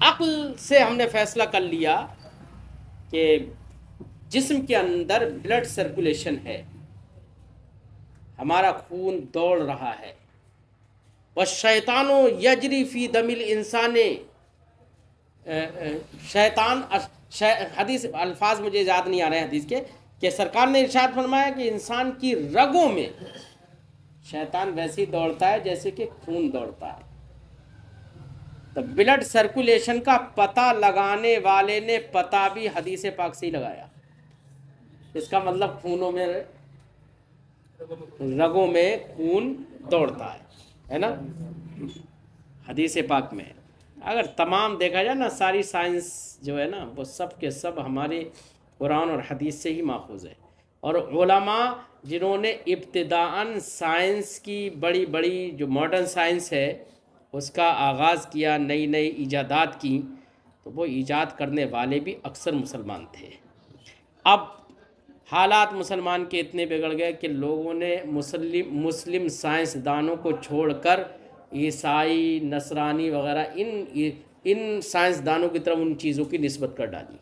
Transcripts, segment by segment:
عقل سے ہم نے فیصلہ کر لیا کہ جسم کے اندر بلڈ سرکولیشن ہے، ہمارا خون دوڑ رہا ہے، والشیطان یجری فی دم الانسان، شیطان حدیث الفاظ مجھے یاد نہیں آ رہے ہیں حدیث کے، کہ سرکار نے ارشاد فرمایا کہ انسان کی رگوں میں شیطان ویسے ہی دوڑتا ہے جیسے کہ خون دوڑتا ہے۔ تو بلڈ سرکولیشن کا پتہ لگانے والے نے پتہ بھی حدیث پاک سے ہی لگایا، اس کا مطلب خونوں میں، رگوں میں خون دوڑتا ہے نا، حدیث پاک میں۔ اگر تمام دیکھا جائے نا، ساری سائنس جو ہے نا وہ سب کے سب ہمارے قرآن اور حدیث سے ہی ماخوذ ہے، اور علماء جنہوں نے ابتداءً سائنس کی بڑی بڑی جو ماڈرن سائنس ہے اس کا آغاز کیا، نئی نئی ایجادات کی، تو وہ ایجاد کرنے والے بھی اکثر مسلمان تھے۔ اب حالات مسلمان کے اتنے بگڑ گئے کہ لوگوں نے مسلم سائنسدانوں کو چھوڑ کر عیسائی، نصرانی وغیرہ ان سائنسدانوں کی طرف ان چیزوں کی نسبت کر ڈالی،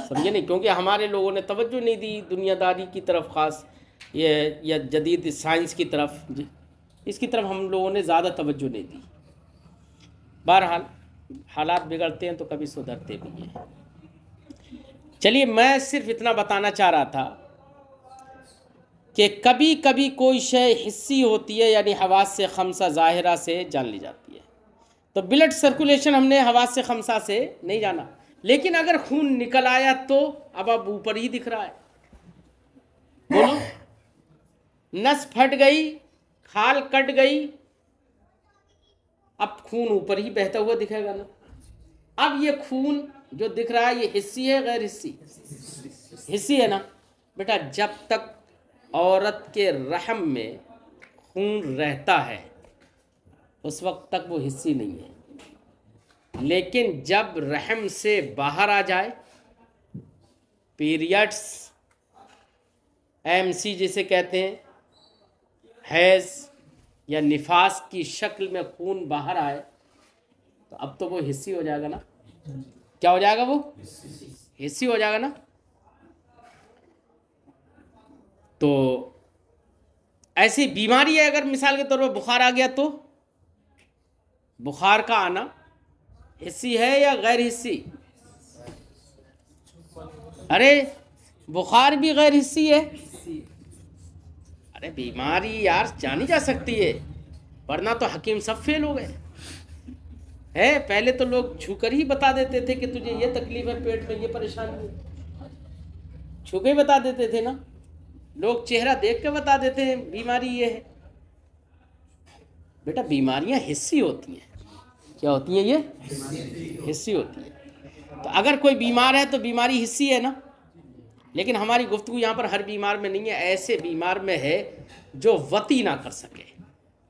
سمجھے نہیں؟ کیونکہ ہمارے لوگوں نے توجہ نہیں دی دنیا داری کی طرف، خاص یہ یا جدید سائنس کی طرف، اس کی طرف ہم لوگوں نے زیادہ توجہ نہیں دی۔ بہرحال حالات بگڑتے ہیں تو کبھی سدھرتے بھی ہیں۔ چلیے، میں صرف اتنا بتانا چاہ رہا تھا کہ کبھی کبھی کوئی شے حسی ہوتی ہے، یعنی حواس سے خمسہ ظاہرہ سے جان لی جاتی ہے۔ تو بلڈ سرکولیشن ہم نے حواس سے خمسہ سے نہیں جانا، لیکن اگر خون نکل آیا تو اب اوپر ہی دکھ رہا ہے، بولو، نس پھٹ گئی، کھال کٹ گئی، اب خون اوپر ہی بہتا ہوا دکھے گا نا۔ اب یہ خون جو دکھ رہا ہے یہ حسی ہے غیر حسی؟ حسی ہے نا بیٹا۔ جب تک عورت کے رحم میں خون رہتا ہے اس وقت تک وہ حسی نہیں ہے، لیکن جب رحم سے باہر آ جائے، پیریڈز، MC جسے کہتے ہیں، حیض یا نفاس کی شکل میں خون باہر آئے، تو اب تو وہ حسی ہو جائے گا نا۔ کیا ہو جائے گا؟ وہ حسی ہو جائے گا نا۔ تو ایسی بیماری ہے، اگر مثال کے طور پر بخار آ گیا تو بخار کا آنا حسی ہے یا غیر حسی؟ ارے بخار بھی غیر حسی ہے۔ ارے بیماری یار جانی جا سکتی ہے، ورنہ تو حکیم سب فیل ہو گئے ہے۔ پہلے تو لوگ چھو کر ہی بتا دیتے تھے کہ تجھے یہ تکلیف ہے، پیٹ میں یہ پریشانی ہے، چھو کے ہی بتا دیتے تھے نا۔ لوگ چہرہ دیکھ کے بتا دیتے ہیں بیماری یہ ہے۔ بیٹا بیماریاں حسی ہوتی ہیں۔ کیا ہوتی ہیں؟ یہ حسی ہوتی ہیں۔ تو اگر کوئی بیمار ہے تو بیماری حسی ہے نا، لیکن ہماری گفتگو یہاں پر ہر بیمار میں نہیں ہے، ایسے بیمار میں ہے جو وطی نہ کر سکے،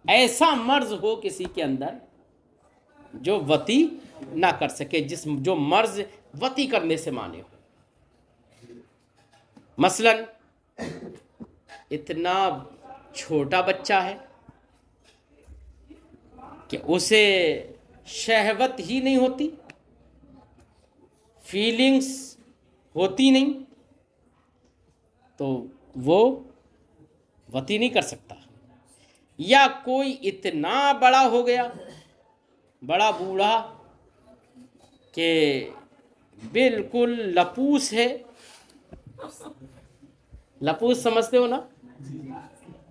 ایسا مرض ہو کسی کے اندر جو وطی نہ کر سکے، جو مرض وطی کرنے سے مانے ہو۔ مثلا اتنا چھوٹا بچہ ہے کہ اسے شہوت ہی نہیں ہوتی، فیلنگز ہوتی نہیں، تو وہ وطی نہیں کر سکتا۔ یا کوئی اتنا بڑا ہو گیا، بڑا بوڑھا، کہ بالکل لپوس ہے۔ لپوس سمجھتے ہو نا؟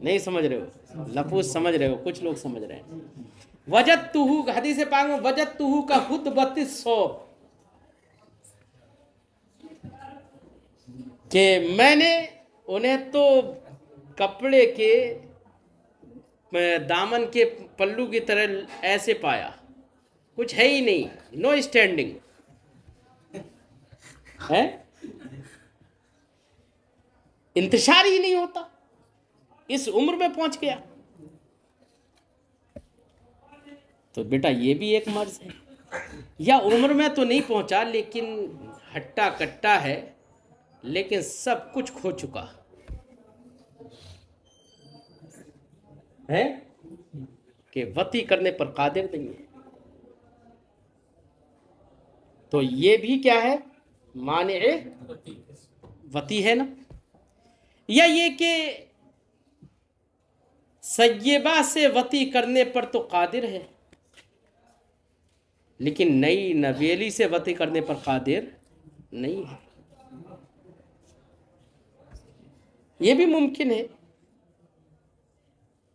نہیں سمجھ رہے ہو؟ لپوس سمجھ رہے ہو، کچھ لوگ سمجھ رہے ہیں۔ وجدتہ، حدیث پاک میں وجدتہ کا خطبۃ الصوب، کہ میں نے انہیں تو کپڑے کے دامن کے پلو کی طرح ایسے پایا، کچھ ہے ہی نہیں، نو اسٹینڈنگ ہے، انتشار ہی نہیں ہوتا، اس عمر میں پہنچ گیا۔ تو بیٹا یہ بھی ایک مرض ہے۔ یا عمر میں تو نہیں پہنچا لیکن ہٹا کٹا ہے، لیکن سب کچھ کھو چکا ہے کہ وطی کرنے پر قادر نہیں ہے۔ تو یہ بھی کیا ہے؟ مانع وطی ہے نا. یا یہ کہ سیبہ سے وطی کرنے پر تو قادر ہے، لیکن نئی نویلی سے وطی کرنے پر قادر نہیں ہے. یہ بھی ممکن ہے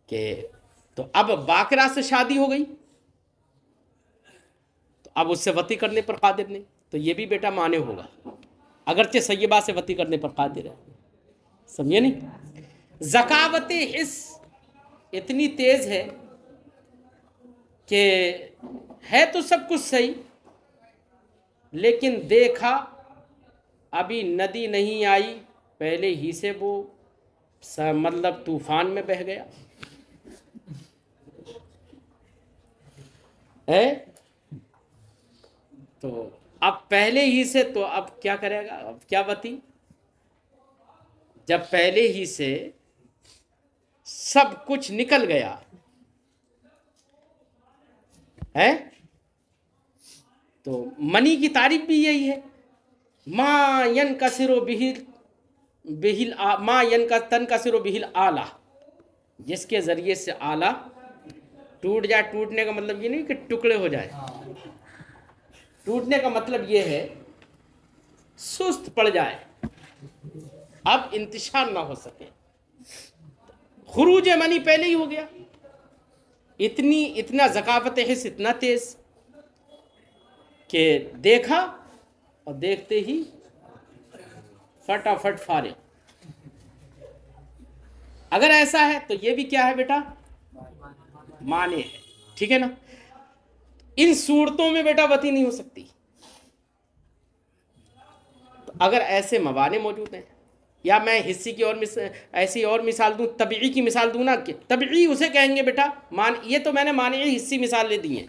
کہ تو اب باقرہ سے شادی ہو گئی تو اب اس سے وطی کرنے پر قادر نہیں، تو یہ بھی بیٹا مانع ہوگا اگرچہ سیبہ سے وطی کرنے پر قادر ہے. سمجھے نہیں؟ ذکاوت حس اتنی تیز ہے کہ ہے تو سب کچھ صحیح، لیکن دیکھا ابھی ندی نہیں آئی پہلے ہی سے وہ مطلب طوفان میں بہہ گیا ہے. تو اب پہلے ہی سے تو اب کیا کرے گا؟ اب کیا وطی جب پہلے ہی سے سب کچھ نکل گیا ہے. تو منی کی تعریف بھی یہی ہے، ما ینکسر تنکسر بہل آلہ، جس کے ذریعے سے آلہ ٹوٹ جائے. ٹوٹنے کا مطلب یہ نہیں کہ ٹکڑے ہو جائے، ٹوٹنے کا مطلب یہ ہے سست پڑ جائے، اب انتشار نہ ہو سکے. خروج منی پہلے ہی ہو گیا. اتنا ذکاوت حس اتنا تیز کہ دیکھا اور دیکھتے ہی فٹافٹ فارغ. اگر ایسا ہے تو یہ بھی کیا ہے بیٹا؟ مانع ہے. ٹھیک ہے نا؟ ان صورتوں میں بیٹا وطی نہیں ہو سکتی. تو اگر ایسے موانع موجود ہیں، یا میں حصی کی اور ایسی اور مثال دوں، طبعی کی مثال دوں نا، کہ طبعی اسے کہیں گے بیٹا یہ تو میں نے مانعی حصی مثال لے دی ہے.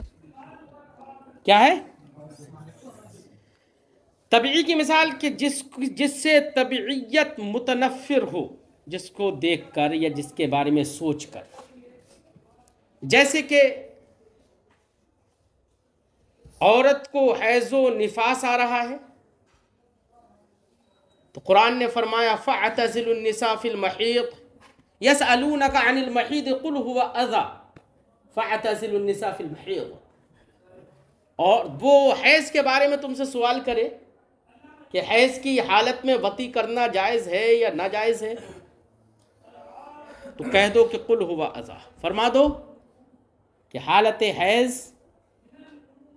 کیا ہے طبعی کی مثال؟ کہ جس سے طبعیت متنفر ہو، جس کو دیکھ کر یا جس کے بارے میں سوچ کر. جیسے کہ عورت کو حیض و نفاس آ رہا ہے تو قرآن نے فرمایا فَاعْتَزِلُوا النِّسَاءَ فِي الْمَحِيضِ يَسْأَلُونَكَ عَنِ الْمَحِيضِ قُلْ هُوَ أَذًى فَاعْتَزِلُوا النِّسَاءَ فِي الْمَحِيضِ. اور وہ حیض کے بارے میں تم سے سوال کرے کہ حیض کی حالت میں وطی کرنا جائز ہے یا ناجائز ہے، تو کہہ دو کہ قُلْ هُوَ أَذًى، فرما دو کہ حالت حیض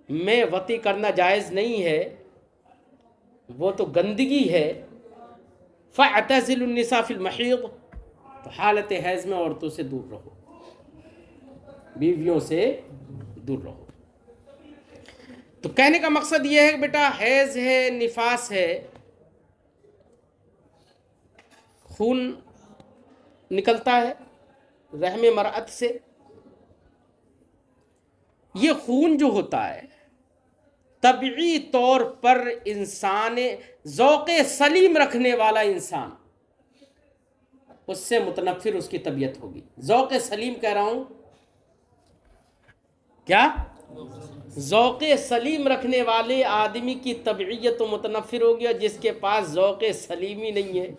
میں وطی کرنا جائز نہیں ہے، وہ تو گندگی ہے. فَاعْتَزِلُوا النِّسَاءَ فِي الْمَحِيضِ، تو حالت حیض میں عورتوں سے دور رہو، بیویوں سے دور رہو. تو کہنے کا مقصد یہ ہے کہ بیٹا حیض ہے، نفاس ہے، خون نکلتا ہے رحم مرأت سے. یہ خون جو ہوتا ہے طبعی طور پر انسان ذوق سلیم رکھنے والا انسان، اس سے متنفر اس کی طبیعت ہوگی. ذوق سلیم کہہ رہا ہوں، کیا ذوق سلیم رکھنے والے آدمی کی طبعیت تو متنفر ہوگی، اور جس کے پاس ذوق سلیمی نہیں ہے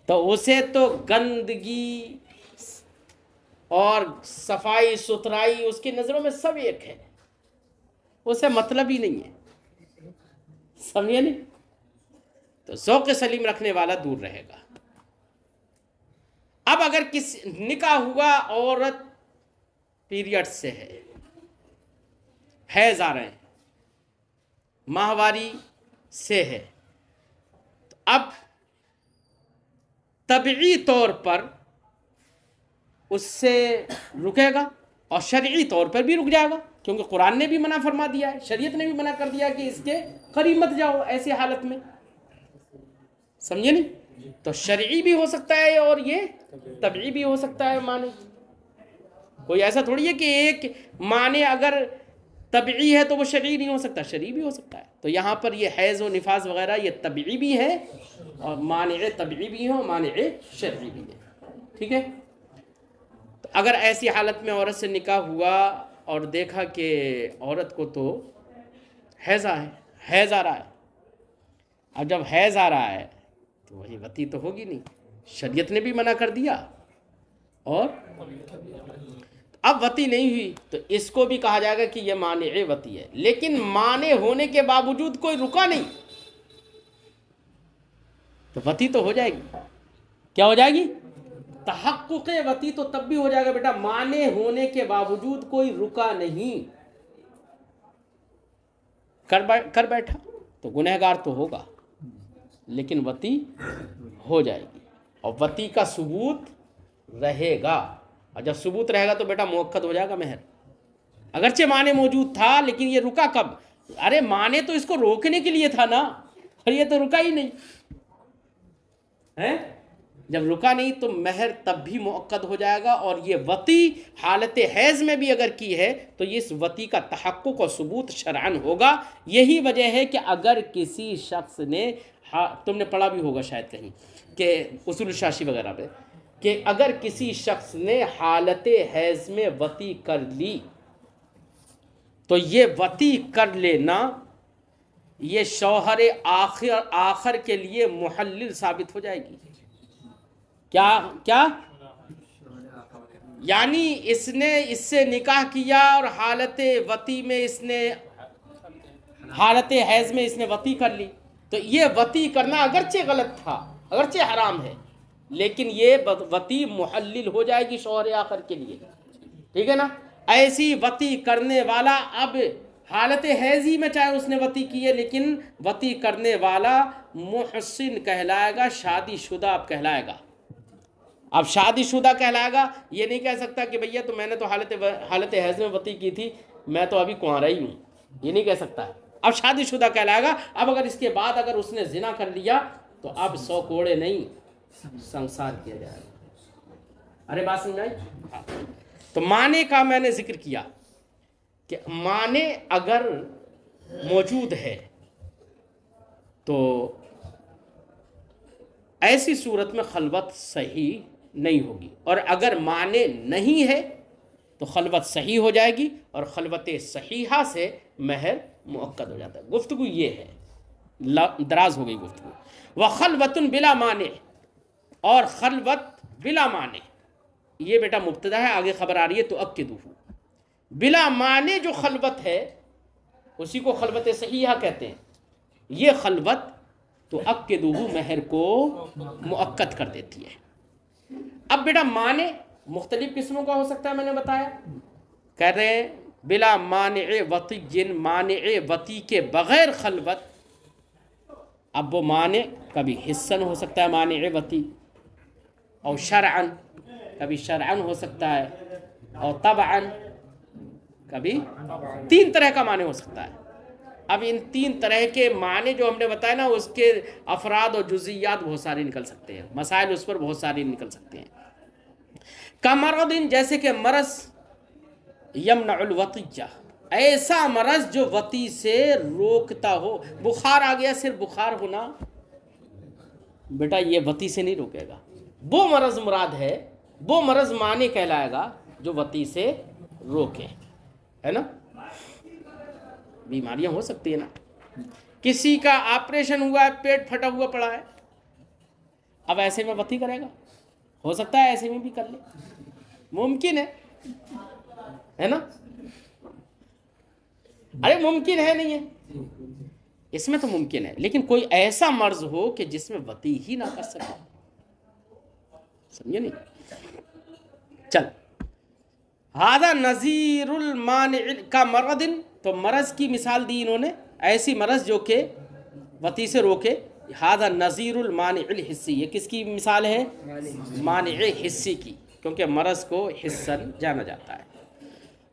تو اسے تو گندگی اور صفائی ستھرائی اس کی نظروں میں سب ایک ہے، اسے مطلب ہی نہیں ہے. سمجھے نہیں؟ تو ذوق سلیم رکھنے والا دور رہے گا. اب اگر نکاح ہوا، عورت پیریڈ سے ہے، حیض آ رہے ہیں، ماہواری سے ہے، تو اب طبعی طور پر اس سے رکے گا اور شرعی طور پر بھی رک جائے گا، کیونکہ قرآن نے بھی منع فرما دیا ہے، شریعت نے بھی منع کر دیا کہ اس کے قریب مت جاؤ ایسی حالت میں. سمجھے نہیں؟ تو شرعی بھی ہو سکتا ہے اور یہ طبعی بھی ہو سکتا ہے معنی. کوئی ایسا تھوڑی ہے کہ ایک معنی اگر طبعی ہے تو وہ شرعی نہیں ہو سکتا، شرعی بھی ہو سکتا ہے. تو یہاں پر یہ حیض و نفاس وغیرہ یہ طبعی بھی ہے، اور مانع طبعی بھی ہے، مانع شرعی بھی ہے. ٹھیک ہے؟ تو اگر ایسی حالت میں عورت سے نکاح ہوا اور دیکھا کہ عورت کو تو حیض آ رہا ہے. اب جب حیض آ رہا ہے تو وہی وتی تو ہوگی نہیں، شریعت نے بھی منع کر دیا، اور اب وتی نہیں ہوئی تو اس کو بھی کہا جائے گا کہ یہ مانع وتی ہے. لیکن مانع ہونے کے باوجود کوئی رکا نہیں تو وتی تو ہو جائے گی. کیا ہو جائے گی؟ تحقق وتی تو تب بھی ہو جائے گا بیٹا مانع ہونے کے باوجود کوئی رکا نہیں، کر بیٹھا تو گنہگار تو ہوگا لیکن وتی ہو جائے گی، اور وتی کا ثبوت رہے گا. اور جب ثبوت رہے گا تو بیٹا مؤکد ہو جائے گا مہر. اگرچہ معنی موجود تھا لیکن یہ رکا کب؟ ارے معنی تو اس کو روکنے کے لیے تھا نا، اور یہ تو رکا ہی نہیں ہے. جب رکا نہیں تو مہر تب بھی مؤکد ہو جائے گا. اور یہ وتی حالت حیض میں بھی اگر کی ہے تو یہ اس وتی کا تحقق اور ثبوت شرعن ہوگا. یہی وجہ ہے کہ اگر کسی شخص نے، تم نے پڑھا بھی ہوگا شاید کہیں کہ اصول الشاشی وغیرہ پہ، کہ اگر کسی شخص نے حالت حیض میں وتی کر لی تو یہ وتی کر لینا یہ شوہر آخر کے لیے محلل ثابت ہو جائے گی. کیا یعنی اس نے اس سے نکاح کیا اور حالت وتی میں اس نے، حالت حیض میں اس نے وتی کر لی تو یہ وتی کرنا اگرچہ غلط تھا، اگرچہ حرام ہے، لیکن یہ وتی محلل ہو جائے گی شوہر آخر کے لیے. ٹھیک ہے نا؟ ایسی وتی کرنے والا اب حالت حیض ہی میں چاہے اس نے وتی کی ہے لیکن وتی کرنے والا محسن کہلائے گا، شادی شدہ اب کہلائے گا. اب شادی شدہ کہلائے گا، یہ نہیں کہہ سکتا کہ بھیا تو میں نے تو حالت حیض میں وتی کی تھی، میں تو ابھی کنوارا ہی ہوں، یہ نہیں کہہ سکتا. اب شادی شدہ کہلائے گا. اب اگر اس کے بعد اگر اس نے زنا کر لیا تو اب 100 کوڑے نہیں سنسار کیا جائے گا. ارے بات سمجھ آئی؟ تو معنی کا میں نے ذکر کیا کہ معنی اگر موجود ہے تو ایسی صورت میں خلوت صحیح نہیں ہوگی، اور اگر معنی نہیں ہے تو خلوت صحیح ہو جائے گی، اور خلوت صحیحہ سے مہر مؤکد ہو جاتا ہے. گفتگو یہ ہے، دراز ہو گئی گفتگو. وَخَلْوَةٌ بِلَا مَانِعٍ، اور خلوت بلا معنی، یہ بیٹا مبتدا ہے، آگے خبر آ رہی ہے تو اکدوہ. بلا معنی جو خلوت ہے اسی کو خلوت صحیحہ کہتے ہیں. یہ خلوت تو اکدوہ مہر کو مؤکد کر دیتی ہے. اب بیٹا معنی مختلف قسموں کا ہو سکتا ہے، میں نے بتایا. کہہ رہے ہیں بلا مانع وطی، جن مانع وطی کے بغیر خلوت. اب وہ مانع کبھی حسن ہو سکتا ہے مانع وطی، اور شرعن کبھی شرعن ہو سکتا ہے، اور طبعن کبھی 3 طرح کا معنی ہو سکتا ہے. اب ان 3 طرح کے معنی جو ہم نے بتایا نا اس کے افراد اور جزئیات بہت سارے نکل سکتے ہیں، مسائل اس پر بہت سارے نکل سکتے ہیں. کمرض، جیسے کہ مرض، یمنع الوطیہ، ایسا مرض جو وطی سے روکتا ہو. بخار آ گیا، صرف بخار ہونا بیٹا یہ وطی سے نہیں روکے گا. وہ مرض مراد ہے، وہ مرض معنی کہلائے گا جو وطی سے روکے، ہے نا. بیماریاں ہو سکتی ہیں نا، کسی کا آپریشن ہوا ہے، پیٹ پھٹا ہوا پڑا ہے، اب ایسے میں وطی کرے گا؟ ہو سکتا ہے ایسے میں بھی کر لے، ممکن ہے نا. ارے ممکن ہے نہیں ہے، اس میں تو ممکن ہے، لیکن کوئی ایسا مرض ہو کہ جس میں وطی ہی نہ کر سکے. سمجھے نہیں؟ چل ہذا نظیر المانع کا مرض، تو مرض کی مثال دی انہوں نے، ایسی مرض جو کہ وطی سے روکے. ہذا نظیر المانع الحسی، یہ کس کی مثال ہے؟ مانع حسی کی، کیونکہ مرض کو حسن جانا جاتا ہے.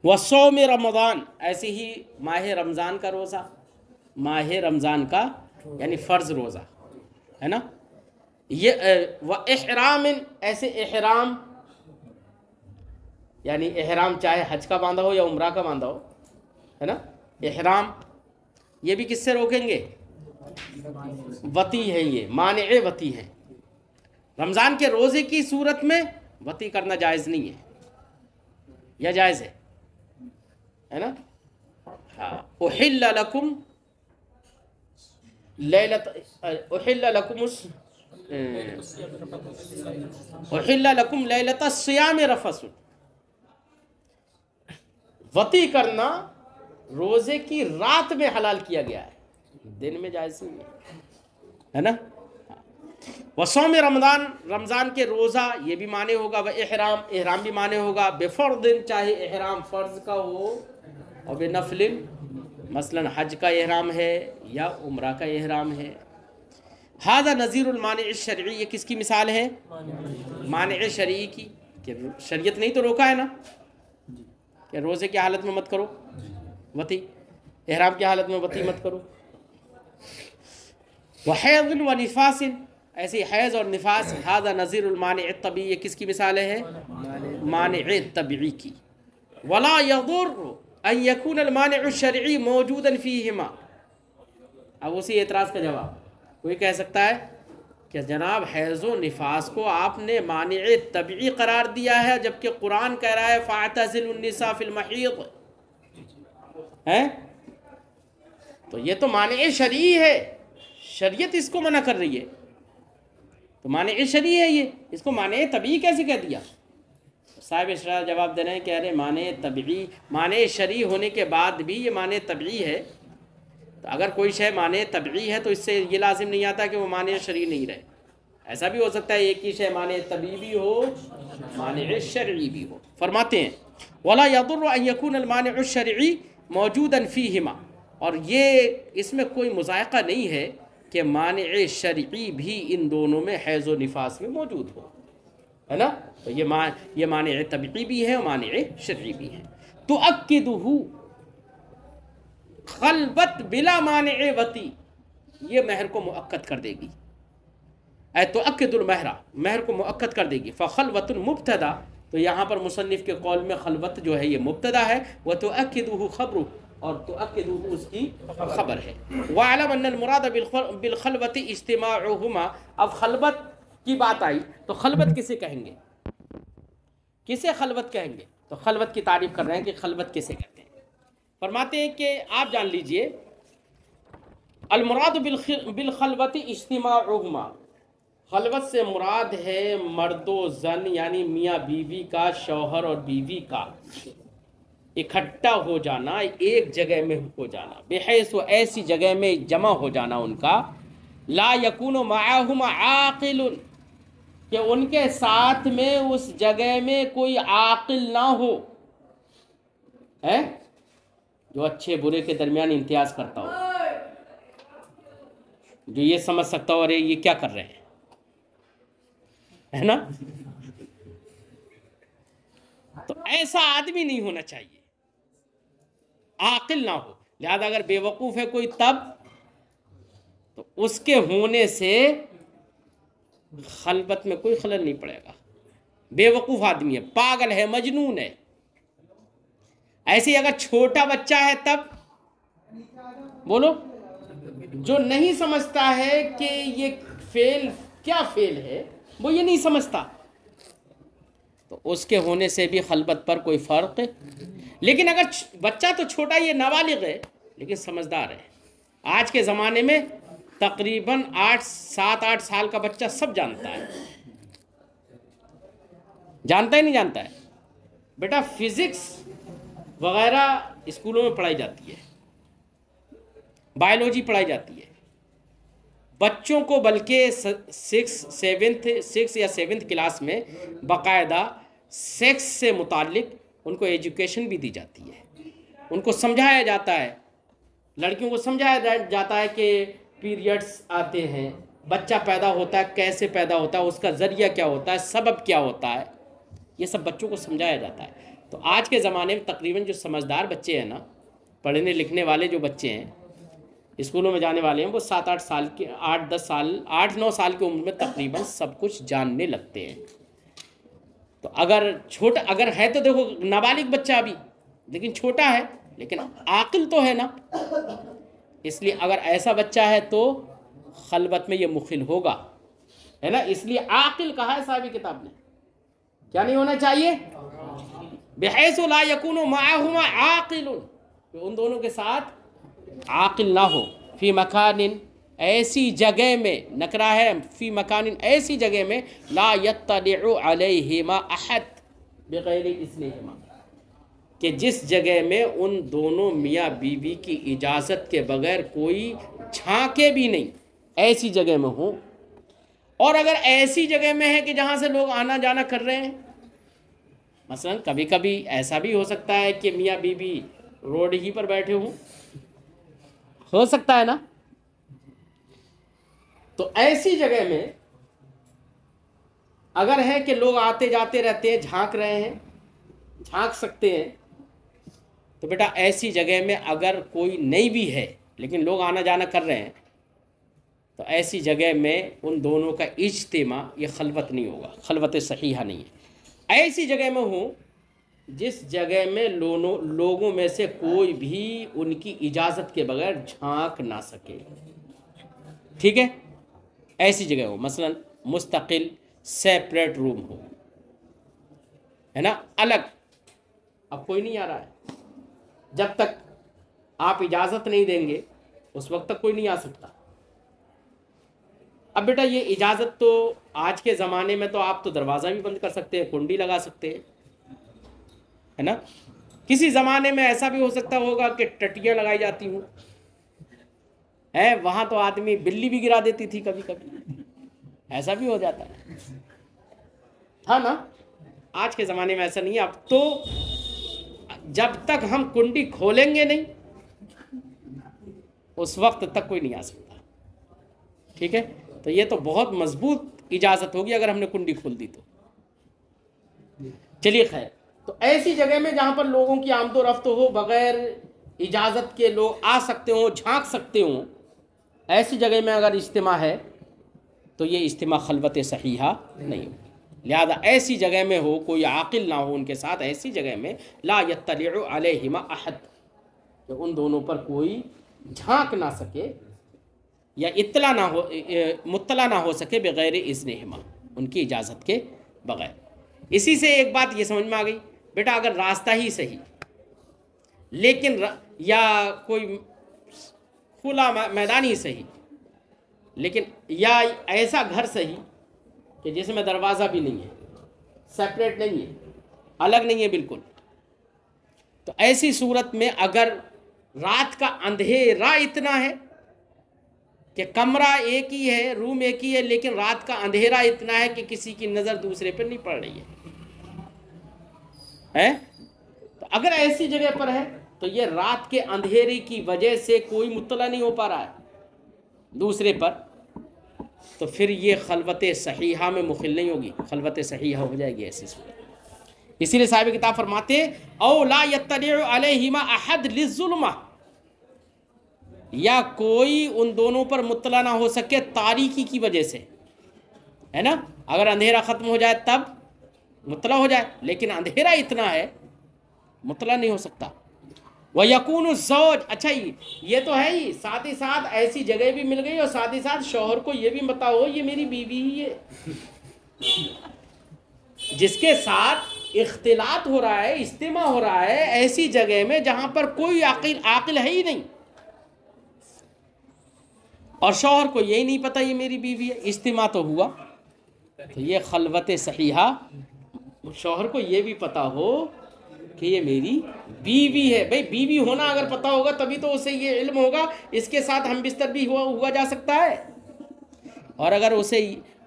وصوم رمضان، ایسے ہی ماہ رمضان کا روزہ، ماہ رمضان کا یعنی فرض روزہ ہے نا. یہ احرام، ایسے احرام یعنی احرام چاہے حج کا باندھا ہو یا عمرہ کا باندھا ہو، ہے نا. احرام یہ بھی کس سے روکیں گے؟ وطی ہے، یہ مانع وطی ہے. رمضان کے روزے کی صورت میں وطی کرنا جائز نہیں ہے، یا جائز ہے نا. ہاں احل لکم لیلۃ احل لکم لیلۃ الصیام رفث، وطی کرنا روزے کی رات میں حلال کیا گیا ہے، دن میں جائز نہیں ہے نا۔ وصوم رمضان، رمضان کے روزہ یہ بھی مانے ہوگا، وہ احرام، احرام بھی مانے ہوگا، بفرض چاہے احرام فرض کا ہو، اور بنفل مثلا حج کا احرام ہے یا عمرہ کا احرام ہے۔ ھذا نظیر المانع الشرعی، یہ کس کی مثال ہے؟ مانع شرعی کی، کہ شریعت نہیں تو روکا ہے نا کہ روزے کی حالت میں مت کرو وطی، احرام کی حالت میں وطی مت کرو۔ وحیض و نفاس، ایسے حیض اور نفاس، ھذا نظیر المانع الطبیعی، یہ کس کی مثال ہے؟ مانع طبعی کی۔ ولا یضر ان یکون المانع الشرعی موجودا فیہما، اب اسی اعتراض کا جواب، کوئی کہہ سکتا ہے کہ جناب حیض و نفاس کو آپ نے مانع طبعی قرار دیا ہے، جبکہ قرآن کہہ رہا ہے فاعتزلوا النساء فی المحیض، ہے تو یہ تو مانع شرعی ہے، شریعت اس کو منع کر رہی ہے، تو مانع شرعی ہے یہ، اس کو مانع طبعی کیسے کہہ دیا؟ صاحب اشراء جواب دے رہے ہیں، کہہ رہے مانع طبعی، مانع شرعی ہونے کے بعد بھی یہ مانع طبعی ہے، تو اگر کوئی شے مانع طبعی ہے تو اس سے یہ لازم نہیں آتا کہ وہ مانع شرعی نہیں رہے، ایسا بھی ہو سکتا ہے ایک ہی شے مانع طبعی بھی ہو مانع شرعی بھی ہو۔ فرماتے ہیں ولا یضر ان یکون المانع الشرعی موجودا فیہما، اور یہ اس میں کوئی مذائقہ نہیں ہے کہ مانع شرعی بھی ان دونوں میں حیض و نفاس میں موجود ہو، ہے نا، تو یہ مانع طبعی بھی ہے اور مانع شرعی بھی ہے۔ تؤکدہ خلوت بلا مانع وطی، یہ مہر کو مؤکد کر دے گی، اے تؤکد المہر، مہر کو مؤکد کر دے گی۔ فخلوت مبتدا، تو یہاں پر مصنف کے قول میں خلوت جو ہے یہ مبتدا ہے، وتؤکدہ خبرہ، اور تؤکدہ اس کی خبر ہے۔ وَاعْلَمْ أَنَّ الْمُرَادَ بِالْخَلْوَةِ اجتماعُهُمَا، اب خلوت کی بات آئی تو خلوت کسے کہیں گے، کسے خلوت کہیں گے؟ تو خلوت کی تعریف کر رہے ہیں کہ خلوت کسے کہتے ہیں۔ فرماتے ہیں کہ آپ جان لیجئے المراد بالخلوت اجتماعهما، خلوت سے مراد ہے مرد و زن یعنی میاں بیوی کا، شوہر اور بیوی کا اکٹھا ہو جانا، ایک جگہ میں ہو جانا، بحیث ایسی جگہ میں جمع ہو جانا ان کا، لا یکون معہما عاقل، کہ ان کے ساتھ میں اس جگہ میں کوئی عاقل نہ ہو، ہے جو اچھے برے کے درمیان امتیاز کرتا ہو، جو یہ سمجھ سکتا ہو ارے یہ کیا کر رہے ہیں، ہے نا، تو ایسا آدمی نہیں ہونا چاہیے، عاقل نہ ہو۔ لہذا اگر بے وقوف ہے کوئی تب تو اس کے ہونے سے خلوت میں کوئی خلل نہیں پڑے گا، بے وقوف آدمی ہے، پاگل ہے، مجنون ہے۔ ایسے ہی اگر چھوٹا بچہ ہے تب بولو، جو نہیں سمجھتا ہے کہ یہ فعل کیا فعل ہے، وہ یہ نہیں سمجھتا، تو اس کے ہونے سے بھی خلوت پر کوئی فرق ہے۔ لیکن اگر بچہ تو چھوٹا، یہ نابالغ ہے لیکن سمجھدار ہے، آج کے زمانے میں تقریباً 7-8 سال کا بچہ سب جانتا ہے، جانتا ہے نہیں جانتا ہے؟ بیٹا فزکس وغیرہ اسکولوں میں پڑھائی جاتی ہے، بائیولوجی پڑھائی جاتی ہے بچوں کو، بلکہ 6 یا 7 کلاس میں باقاعدہ سیکس سے متعلق ان کو ایجوکیشن بھی دی جاتی ہے، ان کو سمجھایا جاتا ہے، لڑکیوں کو سمجھایا جاتا ہے کہ پیریڈز آتے ہیں، بچہ پیدا ہوتا ہے کیسے پیدا ہوتا ہے، اس کا ذریعہ کیا ہوتا ہے، سبب کیا ہوتا ہے، یہ سب بچوں کو سمجھایا جاتا ہے۔ تو آج کے زمانے میں تقریباً جو سمجھدار بچے ہیں نا، پڑھنے لکھنے والے جو بچے ہیں، اسکولوں میں جانے والے ہیں، وہ 7-8 سال کے، 8-10 سال، 8-9 سال کی عمر میں تقریباً سب کچھ جاننے لگتے ہیں۔ تو اگر چھوٹا اگر ہے تو دیکھو نابالغ بچہ ابھی، لیکن چھوٹا ہے، لیکن عاقل تو ہے نا، اس لیے اگر ایسا بچہ ہے تو خلوت میں یہ مخل ہوگا، ہے نا، اس لیے عاقل کہا ہے صاحب کتاب نے، کیا نہیں ہونا چاہیے؟ بحیث لا یکون معہما عاقل، کہ ان دونوں کے ساتھ عاقل نہ ہو، فی مکان، ایسی جگہ میں، نکرہ ہے فی مکان، ایسی جگہ میں لا یطلع علیہما احد بغیر اذنہما، کہ جس جگہ میں ان دونوں میاں بیوی کی اجازت کے بغیر کوئی جھانکے بھی نہیں، ایسی جگہ میں ہوں۔ اور اگر ایسی جگہ میں ہے کہ جہاں سے لوگ آنا جانا کر رہے ہیں، مثلا کبھی کبھی ایسا بھی ہو سکتا ہے کہ میاں بیوی روڈ ہی پر بیٹھے ہوں، ہو سکتا ہے نا، تو ایسی جگہ میں اگر ہے کہ لوگ آتے جاتے رہتے ہیں، جھانک رہے ہیں، جھانک سکتے ہیں، تو بیٹا ایسی جگہ میں اگر کوئی نہیں بھی ہے لیکن لوگ آنا جانا کر رہے ہیں، تو ایسی جگہ میں ان دونوں کا اجتماع یہ خلوت نہیں ہوگا، خلوت صحیحہ نہیں ہے۔ ایسی جگہ میں ہوں جس جگہ میں لوگوں میں سے کوئی بھی ان کی اجازت کے بغیر جھانک نہ سکے، ٹھیک ہے، ایسی جگہ ہو، مثلا مستقل سیپریٹ روم ہو، ہے نا، الگ، اب کوئی نہیں آ رہا ہے، جب تک آپ اجازت نہیں دیں گے اس وقت تک کوئی نہیں آ سکتا۔ اب بیٹا یہ اجازت تو آج کے زمانے میں تو آپ تو دروازہ بھی بند کر سکتے ہیں، کنڈی لگا سکتے ہیں، ہے نا، کسی زمانے میں ایسا بھی ہو سکتا ہوگا کہ ٹٹیاں لگائی جاتی ہوں، ہے وہاں تو آدمی بلی بھی گرا دیتی تھی کبھی کبھی، ایسا بھی ہو جاتا ہے، تھا نا، آج کے زمانے میں ایسا نہیں ہے۔ اب تو جب تک ہم کنڈی کھولیں گے نہیں اس وقت تک کوئی نہیں آ سکتا، ٹھیک ہے، تو یہ تو بہت مضبوط اجازت ہوگی اگر ہم نے کنڈی کھول دی تو۔ چلیے خیر، تو ایسی جگہ میں جہاں پر لوگوں کی آمد و رفت ہو، بغیر اجازت کے لوگ آ سکتے ہوں، جھانک سکتے ہوں، ایسی جگہ میں اگر اجتماع ہے تو یہ اجتماع خلوت صحیحہ نہیں ہو، لہذا ایسی جگہ میں ہو، کوئی عاقل نہ ہو ان کے ساتھ، ایسی جگہ میں لا یطلع علیہما احد، کہ ان دونوں پر کوئی جھانک نہ سکے یا مطلع نہ ہو سکے بغیر اذنہما، ان کی اجازت کے بغیر۔ اسی سے ایک بات یہ سمجھ میں آ گئی بیٹا، اگر راستہ ہی صحیح لیکن یا کوئی کھلا میدان ہی صحیح، لیکن یا ایسا گھر صحیح کہ جس میں دروازہ بھی نہیں ہے، سیپریٹ نہیں ہے، الگ نہیں ہے بالکل، تو ایسی صورت میں اگر رات کا اندھیرا اتنا ہے کہ کمرہ ایک ہی ہے، روم ایک ہی ہے، لیکن رات کا اندھیرا اتنا ہے کہ کسی کی نظر دوسرے پہ نہیں پڑ رہی ہے، تو اگر ایسی جگہ پر ہے تو یہ رات کے اندھیرے کی وجہ سے کوئی مطلع نہیں ہو پا رہا ہے دوسرے پر، تو پھر یہ خلوت صحیحہ میں مخل نہیں ہوگی، خلوت صحیحہ ہو جائے گی ایسی صورت۔ اسی لیے صاحب کتاب فرماتے ہیں او لا یطلع علیہما احد للظلمہ، یا کوئی ان دونوں پر مطلع نہ ہو سکے تاریکی کی وجہ سے، ہے نا، اگر اندھیرا ختم ہو جائے تب مطلع ہو جائے، لیکن اندھیرا اتنا ہے مطلع نہیں ہو سکتا۔ وَيَكُونُ الزَّوْجُ، اچھا یہ تو ہے ہی، ساتھ ہی ساتھ ایسی جگہ بھی مل گئی اور ساتھ ہی ساتھ شوہر کو یہ بھی بتاؤ یہ میری بیوی ہی ہے، جس کے ساتھ اختلاط ہو رہا ہے، اجتماع ہو رہا ہے ایسی جگہ میں جہاں پر کوئی عاقل ہے ہی نہیں، اور شوہر کو یہی نہیں پتہ یہ میری بیوی ہے، اجتماع تو ہوا، تو یہ خلوت صحیحہ، شوہر کو یہ بھی پتہ ہو کہ یہ میری بیوی ہے۔ بھئی بیوی ہونا اگر پتہ ہوگا تبھی تو اسے یہ علم ہوگا، اس کے ساتھ ہم بستر بھی ہوا جا سکتا ہے، اور اگر اسے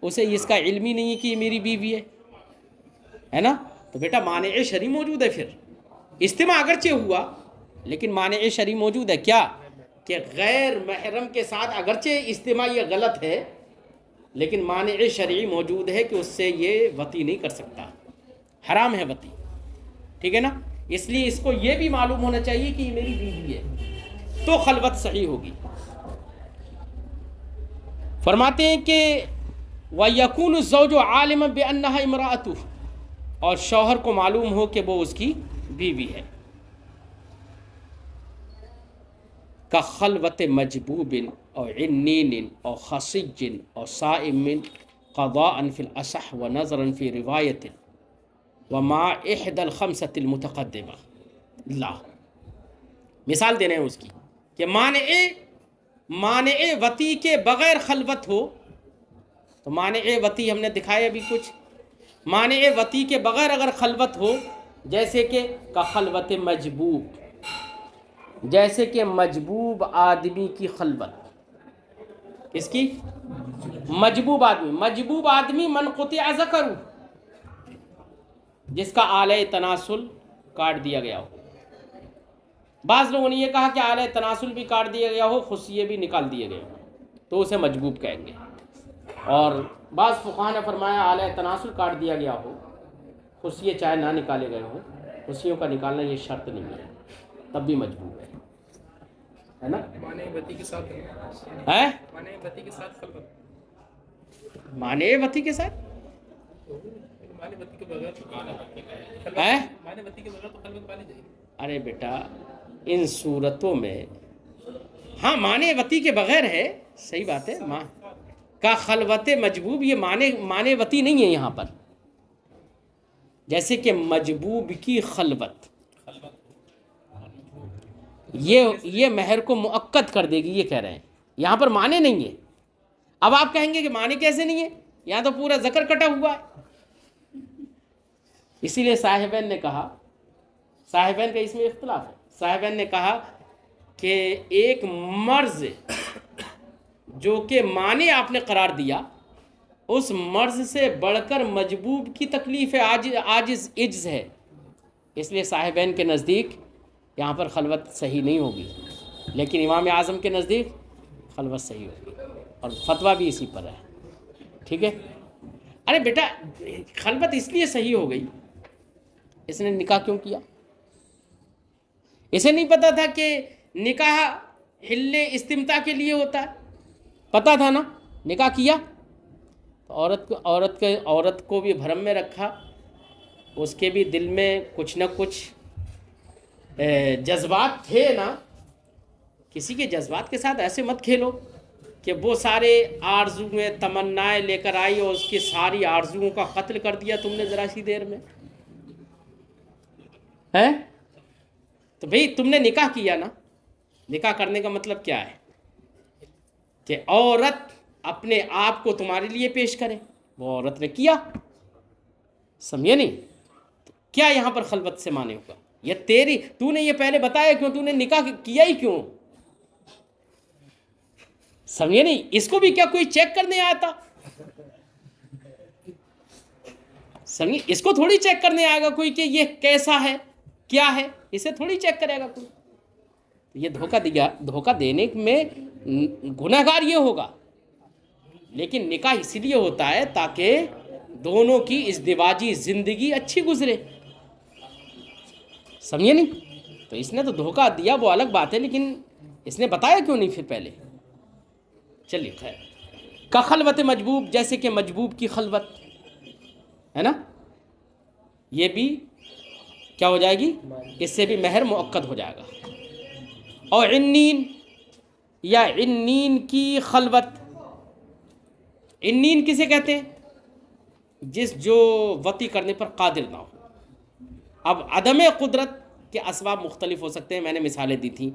اس کا علم ہی نہیں ہے کہ یہ میری بیوی ہے نا، تو بیٹا مانع شرعی موجود ہے، پھر اجتماع اگرچہ ہوا لیکن مانع شرعی موجود ہے، کیا کہ غیر محرم کے ساتھ اگرچہ اجتماع یہ غلط ہے لیکن مانع شرعی موجود ہے کہ اس سے یہ وطی نہیں کر سکتا، حرام ہے وطی، ٹھیک ہے نا، اس لیے اس کو یہ بھی معلوم ہونا چاہیے کہ یہ میری بیوی ہے، تو خلوت صحیح ہوگی۔ فرماتے ہیں کہ وَيَكُونُ الزَّوْجُ عَالِمًا بِأَنَّهَا امْرَأَتُهُ، اور شوہر کو معلوم ہو کہ وہ اس کی بیوی ہے، كَخَلْوَةِ مَجْبُوبٍ أَوْ عِنِّينٍ أَوْ خَصِيٍّ أَوْ صَائِمٍ قَضَاءً فِي الْأَصَحِّ وَنَظَرًا فِي رِوَايَةٍ وَمَعَ إِحْدَى الْخَمْسَةِ الْمُتَقَدِّمَةِ، اللہ مثال دینے ہیں اس کی کہ مانع مانع وتی کے بغیر خلوت ہو تو مانع وتی ہم نے دکھایا ابھی کچھ. مانع وتی کے بغیر اگر خلوت ہو جیسے کہ خلوت مجبوب، جیسے کہ مجبوب آدمی کی خلوت. کس کی؟ مجبوب آدمی. مجبوب آدمی من قطع ذکرہ، جس کا آلہ تناسل کاٹ دیا گیا ہو. بعض لوگوں نے یہ کہا کہ آلہ تناسل بھی کاٹ دیا گیا ہو، خصیے بھی نکال دیے گئے ہو تو اسے مجبوب کہیں گے. اور بعض فقہاء نے فرمایا آلہ تناسل کاٹ دیا گیا ہو، خصیے چاہے نہ نکالے گئے ہوں، خصیوں کا نکالنا یہ شرط نہیں ہے، تب بھی مجبوب ہے نا. معنی وتی کے ساتھ ہے معنی وتی کے ساتھ خلوت، معنی وتی کے ساتھ معنی وتی کے بغیر ہے. معنی وتی کے بغیر تو خلوت مانی جائے گی. ارے بیٹا ان صورتوں میں ہاں معنی وتی کے بغیر ہے، صحیح بات ہے. ماں کا خلوت مجبوب یہ معنی وتی نہیں ہے یہاں پر. جیسے کہ مجبوب کی خلوت یہ مہر کو مؤکد کر دے گی، یہ کہہ رہے ہیں. یہاں پر معنی نہیں ہے. اب آپ کہیں گے کہ معنی کیسے نہیں ہے، یہاں تو پورا ذکر کٹا ہوا ہے. اسی لیے صاحبین نے کہا، صاحبین کا اس میں اختلاف ہے، صاحبین نے کہا کہ ایک مرض جو کہ معنی آپ نے قرار دیا، اس مرض سے بڑھ کر مجبوب کی تکلیف ہے، عاجز عجز ہے. اس لیے صاحبین کے نزدیک یہاں پر خلوت صحیح نہیں ہوگی، لیکن امام اعظم کے نزدیک خلوت صحیح ہوگی، اور فتویٰ بھی اسی پر ہے. ٹھیک ہے. ارے بیٹا خلوت اس لیے صحیح ہو گئی، اس نے نکاح کیوں کیا؟ اسے نہیں پتا تھا کہ نکاح حل استمتاع کے لیے ہوتا ہے؟ پتا تھا نا. نکاح کیا تو عورت کو بھی بھرم میں رکھا، اس کے بھی دل میں کچھ نہ کچھ جذبات تھے نا. کسی کے جذبات کے ساتھ ایسے مت کھیلو کہ وہ سارے آرزویں تمنائیں لے کر آئی اور اس کی ساری آرزوؤں کا قتل کر دیا تم نے ذرا سی دیر میں. ہے تو بھئی تم نے نکاح کیا نا. نکاح کرنے کا مطلب کیا ہے کہ عورت اپنے آپ کو تمہارے لیے پیش کرے. وہ عورت نے کیا، سمجھے نہیں؟ کیا یہاں پر خلوت سے مانے ہوگا؟ یہ تیری تو نے یہ پہلے بتایا کیوں؟ تو نے نکاح کیا ہی کیوں؟ سمجھے نہیں؟ اس کو بھی کیا کوئی چیک کرنے آیا تھا؟ سمجھے؟ اس کو تھوڑی چیک کرنے آئے گا کوئی کہ یہ کیسا ہے کیا ہے، اسے تھوڑی چیک کرے گا کوئی. یہ دھوکہ دینے میں گنہگار یہ ہوگا. لیکن نکاح اسی لیے ہوتا ہے تاکہ دونوں کی ازدواجی زندگی اچھی گزرے. سمجھے نہیں؟ تو اس نے تو دھوکہ دیا وہ الگ بات ہے، لیکن اس نے بتایا کیوں نہیں پھر پہلے؟ چلیے خیر. کا خلوت مجبوب، جیسے کہ مجبوب کی خلوت ہے نا، یہ بھی کیا ہو جائے گی؟ اس سے بھی مہر مؤکد ہو جائے گا. اور عنین یا عنین کی خلوت. عنین کسے کہتے ہیں؟ جو وطی کرنے پر قادر نہ ہو. اب عدم قدرت کے اسباب مختلف ہو سکتے ہیں، میں نے مثالیں دی تھیں.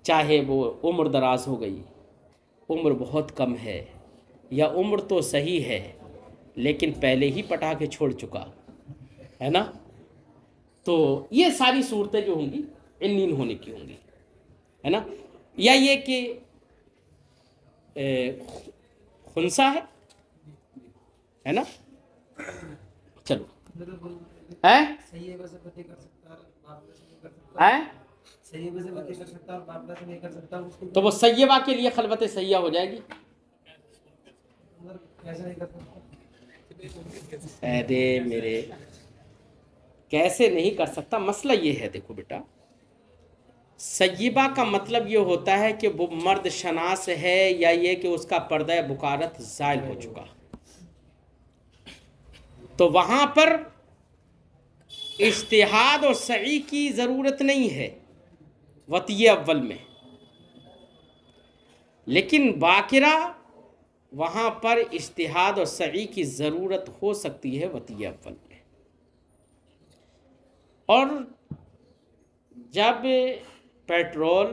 چاہے وہ عمر دراز ہو گئی، عمر بہت کم ہے، یا عمر تو صحیح ہے لیکن پہلے ہی پٹا کے چھوڑ چکا ہے نا. تو یہ ساری صورتیں جو ہوں گی عنین ہونے کی ہوں گی، ہے نا. یا یہ کہ خنثی ہے نا. چلو تو وہ سیبہ کے لیے خلوت سیبہ ہو جائے گی. ارے میرے کیسے نہیں کر سکتا؟ مسئلہ یہ ہے، دیکھو بیٹا، سیبہ کا مطلب یہ ہوتا ہے کہ وہ مرد شناس ہے، یا یہ کہ اس کا پردہ بکارت زائل ہو چکا. تو وہاں پر اجتہاد اور سعی کی ضرورت نہیں ہے وطی اول میں، لیکن باقرہ وہاں پر اجتہاد اور سعی کی ضرورت ہو سکتی ہے وطی اول میں. اور جب پیٹرول